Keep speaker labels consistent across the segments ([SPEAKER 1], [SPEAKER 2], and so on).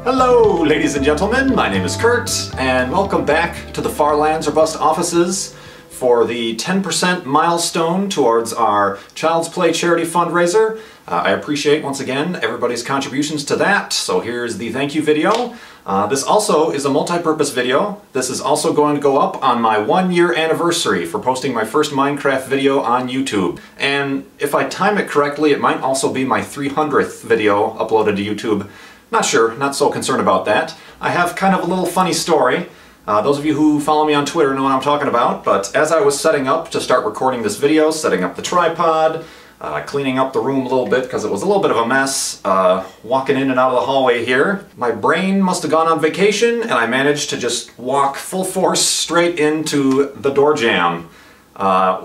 [SPEAKER 1] Hello, ladies and gentlemen. My name is Kurt, and welcome back to the Far Lands or Bust offices for the 10% milestone towards our Child's Play charity fundraiser. I appreciate, once again, everybody's contributions to that, so here's the thank you video. This also is a multi-purpose video. This is also going to go up on my 1-year anniversary for posting my first Minecraft video on YouTube. And if I time it correctly, it might also be my 300th video uploaded to YouTube. Not sure, not so concerned about that. I have kind of a little funny story. Those of you who follow me on Twitter know what I'm talking about, but as I was setting up to start recording this video, setting up the tripod, cleaning up the room a little bit because it was a little bit of a mess, walking in and out of the hallway here, my brain must have gone on vacation and I managed to just walk full force straight into the door jamb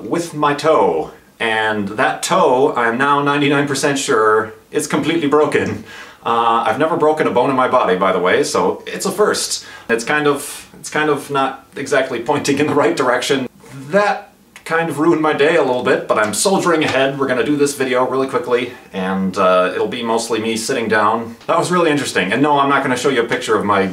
[SPEAKER 1] with my toe. And that toe, I'm now 99% sure, is completely broken. I've never broken a bone in my body, by the way, so it's a first. It's kind of not exactly pointing in the right direction. That kind of ruined my day a little bit, but I'm soldiering ahead. We're gonna do this video really quickly, and it'll be mostly me sitting down. That was really interesting. And no, I'm not gonna show you a picture of my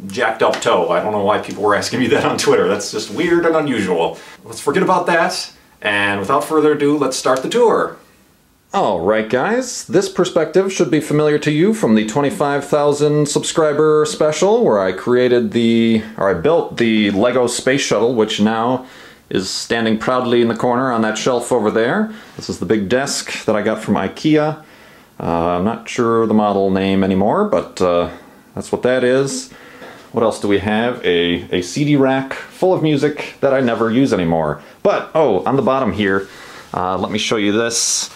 [SPEAKER 1] jacked up toe. I don't know why people were asking me that on Twitter. That's just weird and unusual. Let's forget about that, and without further ado, let's start the tour. Alright guys, this perspective should be familiar to you from the 25,000 subscriber special where I built the Lego Space Shuttle, which now is standing proudly in the corner on that shelf over there. This is the big desk that I got from IKEA. I'm not sure the model name anymore, but that's what that is. What else do we have? A CD rack full of music that I never use anymore. But, oh, on the bottom here, let me show you this.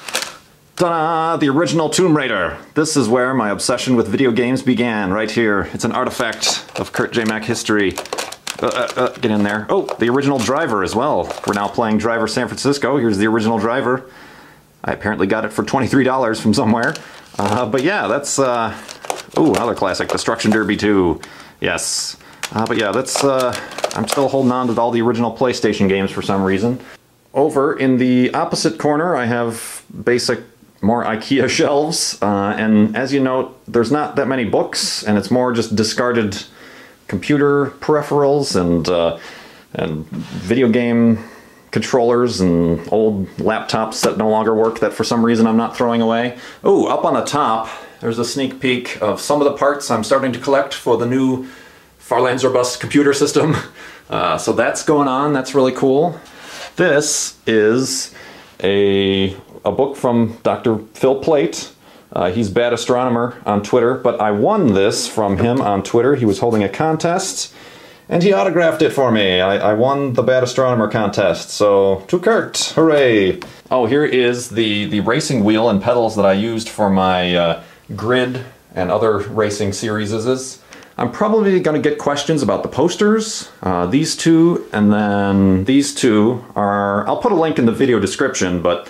[SPEAKER 1] Ta-da! The original Tomb Raider! This is where my obsession with video games began, right here. It's an artifact of KurtJMac history. Get in there. Oh, the original Driver as well. We're now playing Driver San Francisco. Here's the original Driver. I apparently got it for $23 from somewhere. But yeah, that's... ooh, another classic, Destruction Derby 2. Yes. But yeah, that's... I'm still holding on to all the original PlayStation games for some reason. Over in the opposite corner, I have basic... more IKEA shelves, and as you note, there's not that many books, and it's more just discarded computer peripherals and video game controllers and old laptops that no longer work that for some reason I'm not throwing away. Oh, up on the top, there's a sneak peek of some of the parts I'm starting to collect for the new Far Lands or Bust computer system. So that's going on, that's really cool. This is a book from Dr. Phil Plait. He's Bad Astronomer on Twitter, but I won this from him on Twitter. He was holding a contest, and he autographed it for me. I won the Bad Astronomer contest, so to Kurt, hooray! Oh, here is the racing wheel and pedals that I used for my grid and other racing series. I'm probably going to get questions about the posters. These two, and then these two are... I'll put a link in the video description, but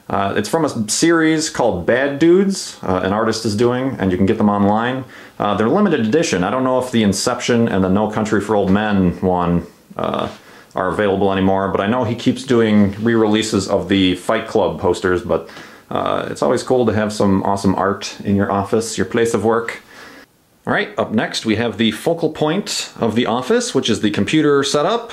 [SPEAKER 1] it's from a series called Bad Dudes, an artist is doing, and you can get them online. They're limited edition. I don't know if the Inception and the No Country for Old Men one are available anymore, but I know he keeps doing re-releases of the Fight Club posters, but it's always cool to have some awesome art in your office, your place of work. Alright, up next we have the focal point of the office, which is the computer setup.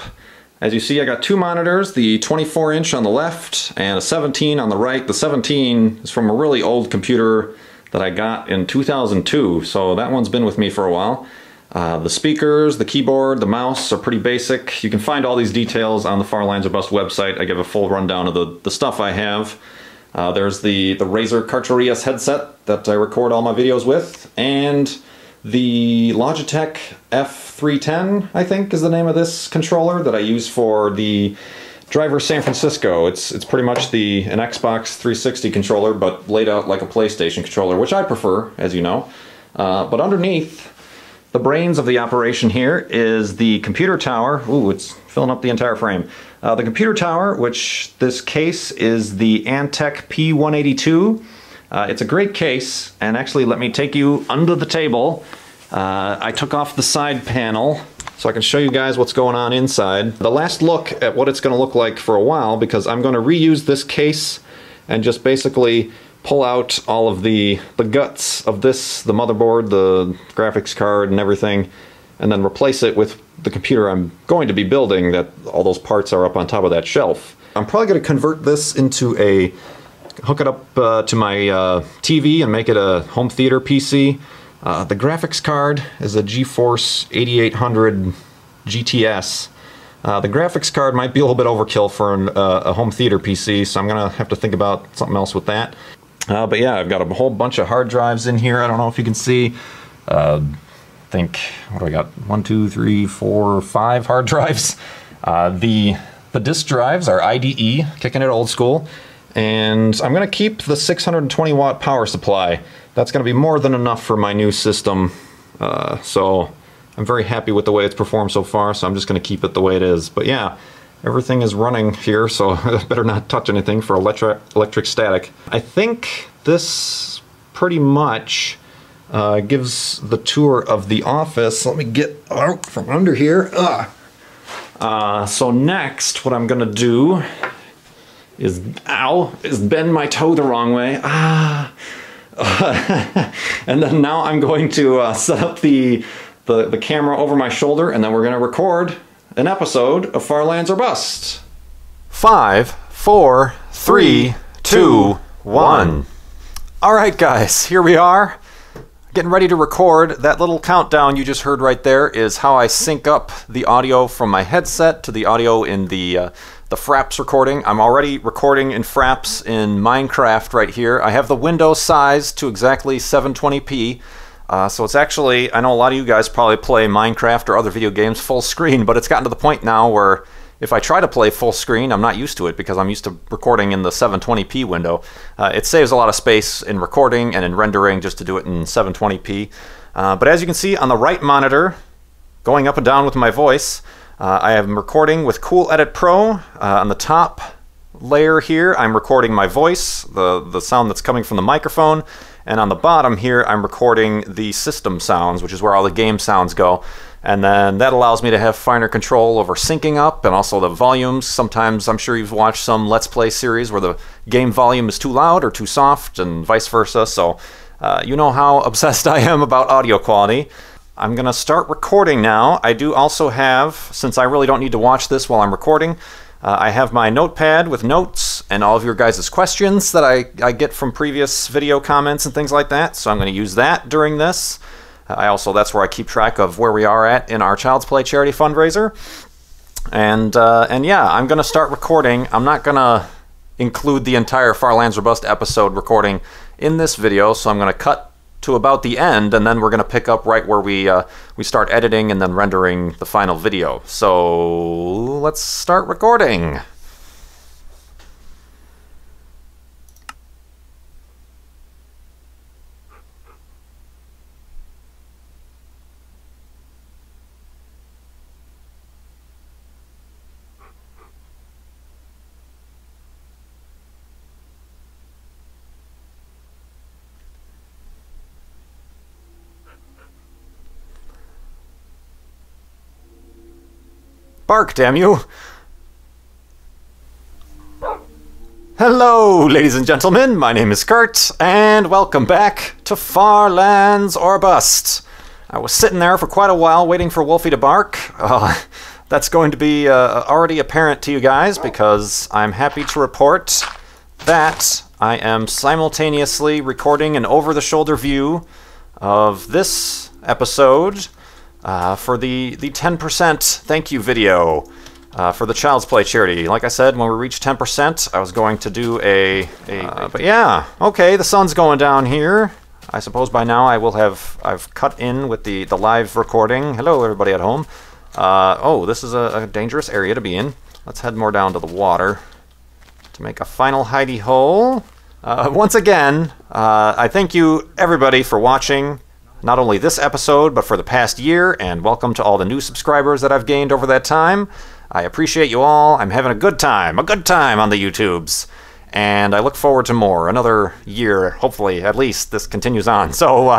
[SPEAKER 1] As you see, I got two monitors, the 24-inch on the left and a 17 on the right. The 17 is from a really old computer that I got in 2002, so that one's been with me for a while. The speakers, the keyboard, the mouse are pretty basic. You can find all these details on the Far Lands or Bust website. I give a full rundown of the stuff I have. There's the Razer Carcharias headset that I record all my videos with, and the Logitech F310, I think, is the name of this controller that I use for the Driver San Francisco. It's pretty much an Xbox 360 controller, but laid out like a PlayStation controller, which I prefer, as you know. But underneath, the brains of the operation here is the computer tower. Ooh, it's filling up the entire frame. The computer tower, which this case is the Antec P182. It's a great case, and actually let me take you under the table. I took off the side panel so I can show you guys what's going on inside. The last look at what it's going to look like for a while, because I'm going to reuse this case and just basically pull out all of the guts of this, the motherboard, the graphics card and everything, and then replace it with the computer I'm going to be building, that all those parts are up on top of that shelf. I'm probably going to convert this into hook it up to my TV and make it a home theater PC. The graphics card is a GeForce 8800 GTS. The graphics card might be a little bit overkill for a home theater PC, so I'm going to have to think about something else with that. But yeah, I've got a whole bunch of hard drives in here. I don't know if you can see. Think, what do I got? 1, 2, 3, 4, 5 hard drives. The disk drives are IDE, kicking it old school. And I'm going to keep the 620 watt power supply. That's going to be more than enough for my new system. So I'm very happy with the way it's performed so far, so I'm just going to keep it the way it is. But yeah, everything is running here, so I better not touch anything for electric static. I think this pretty much gives the tour of the office. Let me get out from under here. So next, what I'm gonna do is, is bend my toe the wrong way. And then now I'm going to set up the camera over my shoulder, and then we're gonna record an episode of Farlands or Bust. 5, 4, 3, 2, 1. All right, guys, here we are. Getting ready to record. That little countdown you just heard right there is how I sync up the audio from my headset to the audio in the Fraps recording. I'm already recording in Fraps in Minecraft right here. I have the window sized to exactly 720p. So it's actually, I know a lot of you guys probably play Minecraft or other video games full screen, but it's gotten to the point now where if I try to play full screen, I'm not used to it because I'm used to recording in the 720p window. It saves a lot of space in recording and in rendering just to do it in 720p. But as you can see on the right monitor, going up and down with my voice, I am recording with Cool Edit Pro. On the top layer here, I'm recording my voice, the sound that's coming from the microphone. And on the bottom here, I'm recording the system sounds, which is where all the game sounds go. And then that allows me to have finer control over syncing up and also the volumes. Sometimes I'm sure you've watched some Let's Play series where the game volume is too loud or too soft and vice versa. So you know how obsessed I am about audio quality. I'm going to start recording now. I do also have, since I really don't need to watch this while I'm recording, I have my notepad with notes and all of your guys' questions that I get from previous video comments and things like that. So I'm going to use that during this. That's where I keep track of where we are at in our Child's Play charity fundraiser. And yeah, I'm going to start recording. I'm not going to include the entire Farlands or Bust episode recording in this video, so I'm going to cut to about the end, and then we're going to pick up right where we start editing and then rendering the final video. So let's start recording. Bark, damn you! Hello, ladies and gentlemen, my name is Kurt, and welcome back to Farlands or Bust. I was sitting there for quite a while waiting for Wolfie to bark. That's going to be already apparent to you guys because I'm happy to report that I am simultaneously recording an over-the-shoulder view of this episode for the 10% thank you video for the Child's Play charity. Like I said, when we reach 10%, I was going to do but yeah, okay, the sun's going down here. I suppose by now I've cut in with the live recording. Hello, everybody at home. Oh, this is a dangerous area to be in. Let's head more down to the water to make a final hidey hole. Once again, I thank you, everybody, for watching. Not only this episode, but for the past year, and welcome to all the new subscribers that I've gained over that time. I appreciate you all. I'm having a good time on the YouTubes. And I look forward to more. Another year, hopefully, at least, this continues on. So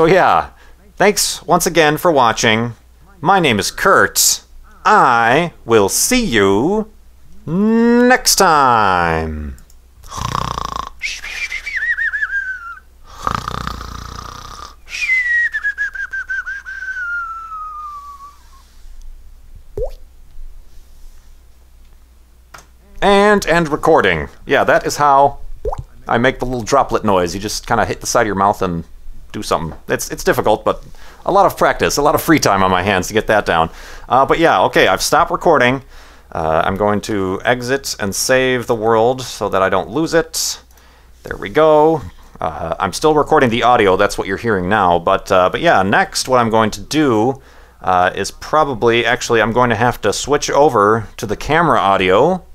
[SPEAKER 1] yeah, thanks once again for watching. My name is Kurt. I will see you next time. And recording. Yeah, that is how I make the little droplet noise. You just kind of hit the side of your mouth and do something. It's difficult, but a lot of practice, a lot of free time on my hands to get that down. But yeah, okay, I've stopped recording. I'm going to exit and save the world so that I don't lose it. There we go. I'm still recording the audio, that's what you're hearing now. But yeah, next what I'm going to do is probably, actually, I'm going to have to switch over to the camera audio.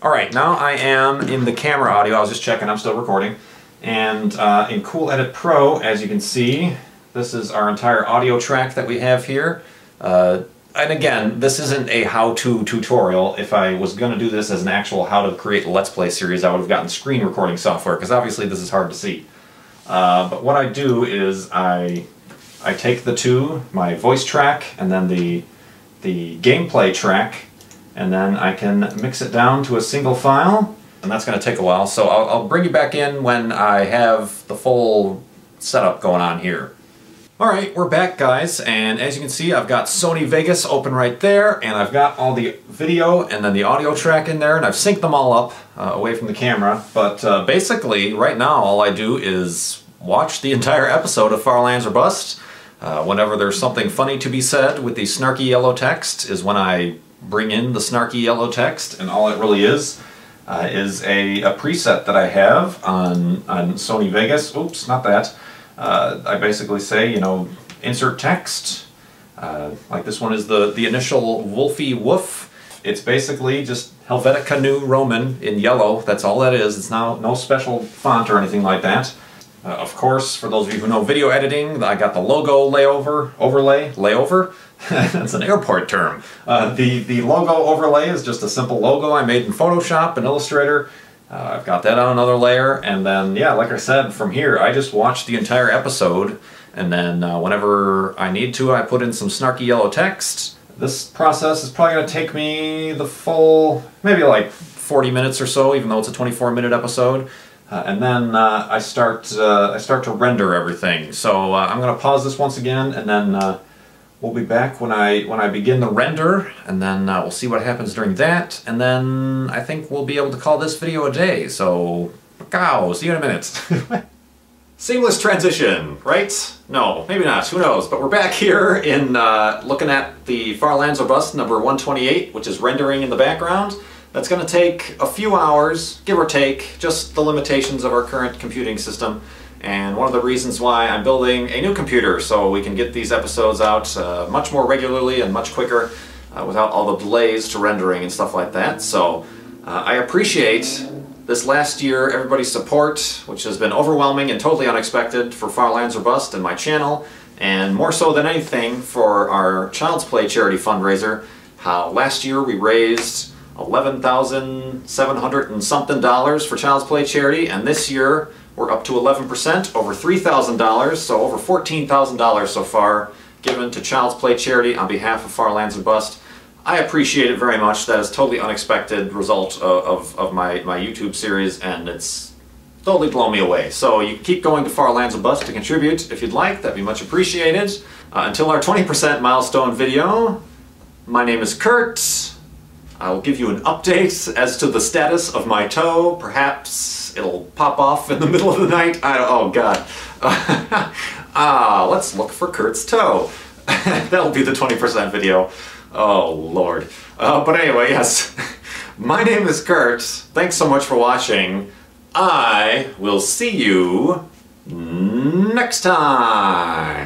[SPEAKER 1] Alright, now I am in the camera audio. I was just checking, I'm still recording. And in Cool Edit Pro, as you can see, this is our entire audio track that we have here. And again, this isn't a how-to tutorial. If I was going to do this as an actual how to create a Let's Play series, I would have gotten screen recording software, because obviously this is hard to see. But what I do is I take the two, my voice track and then the gameplay track, and then I can mix it down to a single file, and that's going to take a while. So I'll bring you back in when I have the full setup going on here. Alright, we're back, guys, and as you can see, I've got Sony Vegas open right there, and I've got all the video and then the audio track in there, and I've synced them all up away from the camera. But basically, right now, all I do is watch the entire episode of Far Lands or Bust. Whenever there's something funny to be said with the snarky yellow text is when I bring in the snarky yellow text, and all it really is a preset that I have on Sony Vegas. Oops, not that. I basically say, you know, insert text. Like this one is the initial Wolfie Woof. It's basically just Helvetica New Roman in yellow. That's all that is. It's no special font or anything like that. Of course, for those of you who know video editing, I got the logo layover. That's an airport term. The logo overlay is just a simple logo I made in Photoshop and Illustrator. I've got that on another layer, and then, yeah, like I said, from here, I just watch the entire episode, and then whenever I need to, I put in some snarky yellow text. This process is probably going to take me the full, maybe like 40 minutes or so, even though it's a 24-minute episode. And then I start to render everything. So I'm going to pause this once again, and then we'll be back when I begin the render, and then we'll see what happens during that, and then I think we'll be able to call this video a day. So, see you in a minute. Seamless transition, right? No, maybe not. Who knows? But we're back here in looking at the Far Lands or Bust number 128, which is rendering in the background. That's going to take a few hours, give or take, just the limitations of our current computing system. And one of the reasons why I'm building a new computer, so we can get these episodes out much more regularly and much quicker without all the delays to rendering and stuff like that. So I appreciate this last year everybody's support, which has been overwhelming and totally unexpected for Far Lands or Bust and my channel, and more so than anything for our Child's Play charity fundraiser. How last year we raised $11,700 and something for Child's Play charity, and this year we're up to 11%, over $3,000, so over $14,000 so far given to Child's Play charity on behalf of Far Lands or Bust. I appreciate it very much. That is a totally unexpected result of my YouTube series, and it's totally blown me away. So you can keep going to Far Lands or Bust to contribute if you'd like. That'd be much appreciated. Until our 20% milestone video, my name is Kurt. I'll give you an update as to the status of my toe. Perhaps it'll pop off in the middle of the night. Oh god. Let's look for Kurt's toe. That'll be the 20% video. Oh lord. But anyway, yes. My name is Kurt. Thanks so much for watching. I will see you next time.